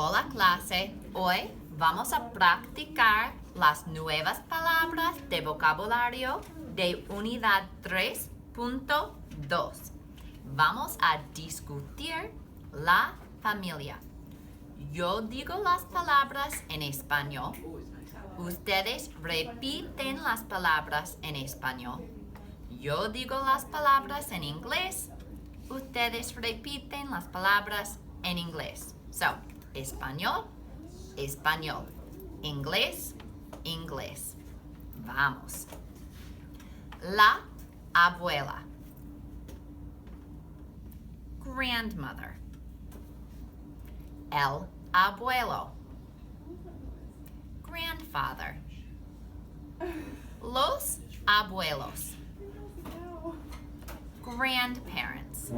Hola clase, hoy vamos a practicar las nuevas palabras de vocabulario de Unidad 3.2. Vamos a discutir la familia. Yo digo las palabras en español. Ustedes repiten las palabras en español. Yo digo las palabras en inglés. Ustedes repiten las palabras en inglés. So, español, español. Inglés, inglés. Vamos. La abuela. Grandmother. El abuelo. Grandfather. Los abuelos. Grandparents.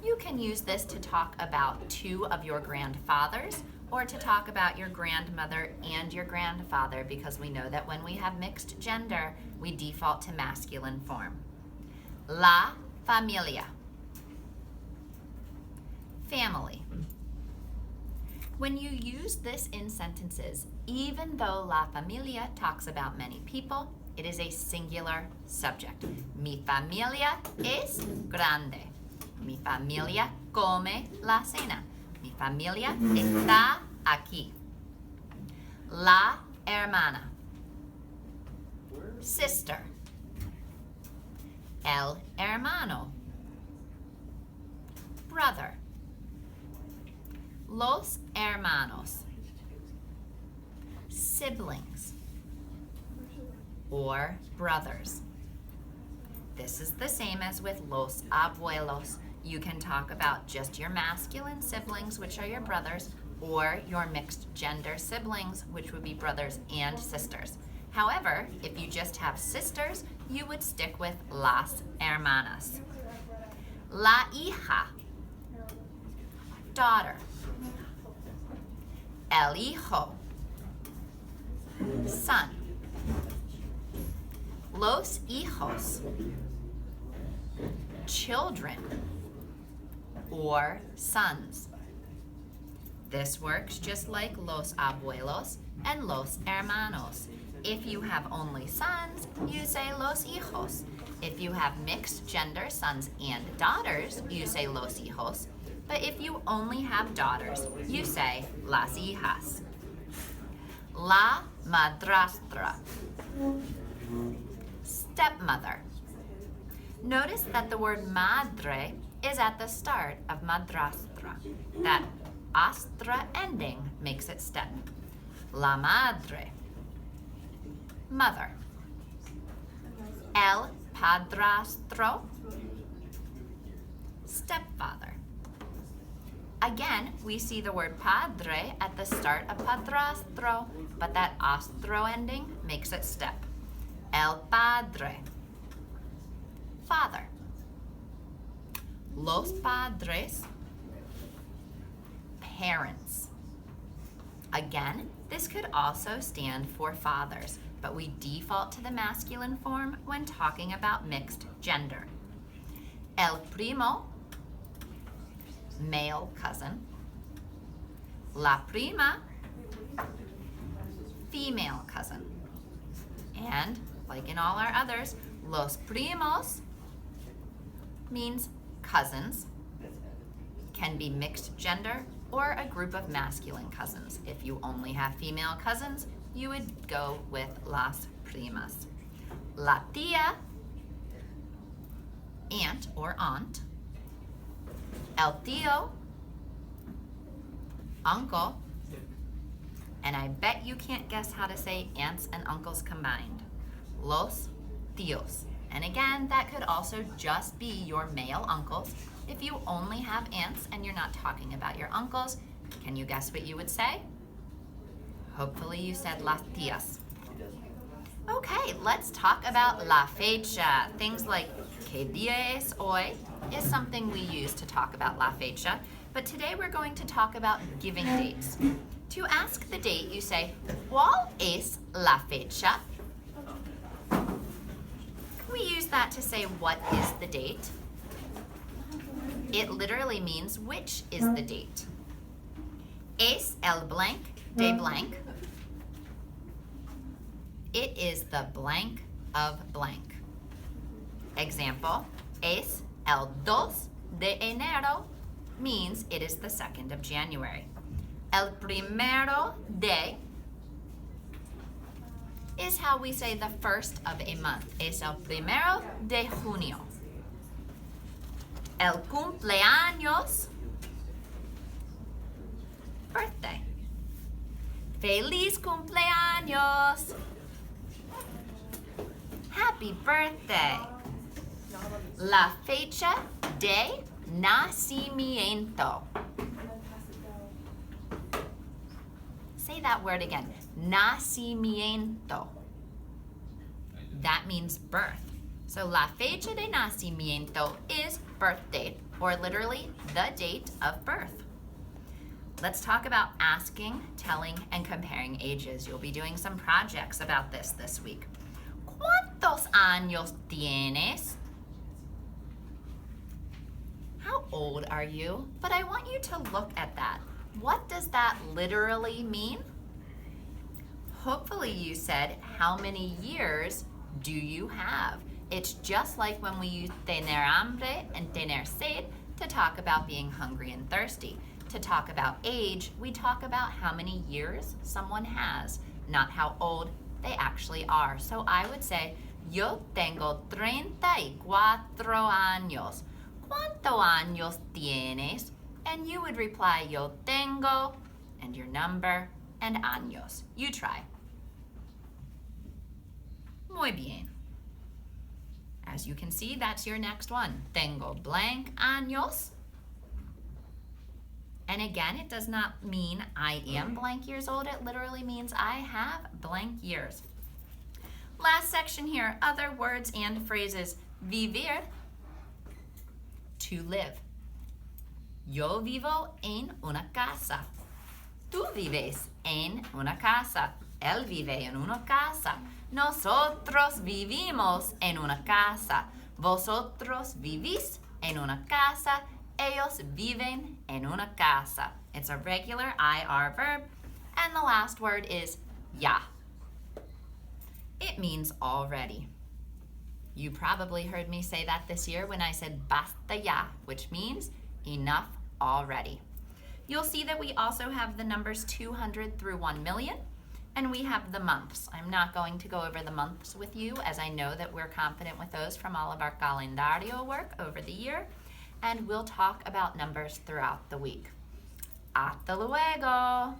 You can use this to talk about two of your grandfathers or to talk about your grandmother and your grandfather, because we know that when we have mixed gender, we default to masculine form. La familia. Family. When you use this in sentences, even though la familia talks about many people, it is a singular subject. Mi familia es grande. Mi familia come la cena. Mi familia está aquí. La hermana. Sister. El hermano. Brother. Los hermanos. Siblings or brothers. This is the same as with los abuelos. You can talk about just your masculine siblings, which are your brothers, or your mixed gender siblings, which would be brothers and sisters. However, if you just have sisters, you would stick with las hermanas. La hija. Daughter. El hijo. Son. Los hijos. Children or sons. This works just like los abuelos and los hermanos. If you have only sons, you say los hijos. If you have mixed gender sons and daughters, you say los hijos. But if you only have daughters, you say las hijas. La madrastra. Stepmother. Notice that the word madre is at the start of madrastra. That astra ending makes it step. La madre. Mother. El padrastro. Stepfather. Again, we see the word padre at the start of padrastro, but that astro ending makes it step. El padre. Father. Los padres. Parents. Again, this could also stand for fathers, but we default to the masculine form when talking about mixed gender. El primo. Male cousin. La prima. Female cousin. And, like in all our others, los primos means cousins, can be mixed gender or a group of masculine cousins. If you only have female cousins, you would go with las primas. La tía, aunt or aunt. El tío, uncle. And I bet you can't guess how to say aunts and uncles combined. Los tíos. And again, that could also just be your male uncles. If you only have aunts and you're not talking about your uncles, can you guess what you would say? Hopefully you said las tías. Okay, let's talk about la fecha. Things like ¿qué día es hoy? Is something we use to talk about la fecha. But today we're going to talk about giving dates. To ask the date, you say, ¿cuál es la fecha? We use that to say what is the date. It literally means which is the date. Es el blank de blank. It is the blank of blank. Example, es el 2 de enero means it is the 2nd of January. El primero de is how we say the first of a month. Es el primero de junio. El cumpleaños, birthday. Feliz cumpleaños. Happy birthday. La fecha de nacimiento. Say that word again. Nacimiento. That means birth. So la fecha de nacimiento is birth date, or literally the date of birth. Let's talk about asking, telling, and comparing ages. You'll be doing some projects about this week. ¿Cuántos años tienes? How old are you? But I want you to look at that. What does that literally mean? Hopefully you said, how many years do you have? It's just like when we use tener hambre and tener sed to talk about being hungry and thirsty. To talk about age, we talk about how many years someone has, not how old they actually are. So I would say, yo tengo 34 años. ¿Cuántos años tienes? And you would reply, yo tengo, and your number, and años. You try. Muy bien. As you can see, that's your next one. Tengo blank años. And again, it does not mean I am blank years old. It literally means I have blank years. Last section here, other words and phrases. Vivir, to live. Yo vivo en una casa. Tú vives en una casa. Él vive en una casa. Nosotros vivimos en una casa. Vosotros vivís en una casa. Ellos viven en una casa. It's a regular IR verb. And the last word is ya. It means already. You probably heard me say that this year when I said basta ya, which means enough already. You'll see that we also have the numbers 200 through 1 million, and we have the months. I'm not going to go over the months with you, as I know that we're confident with those from all of our calendario work over the year, and we'll talk about numbers throughout the week. Hasta luego!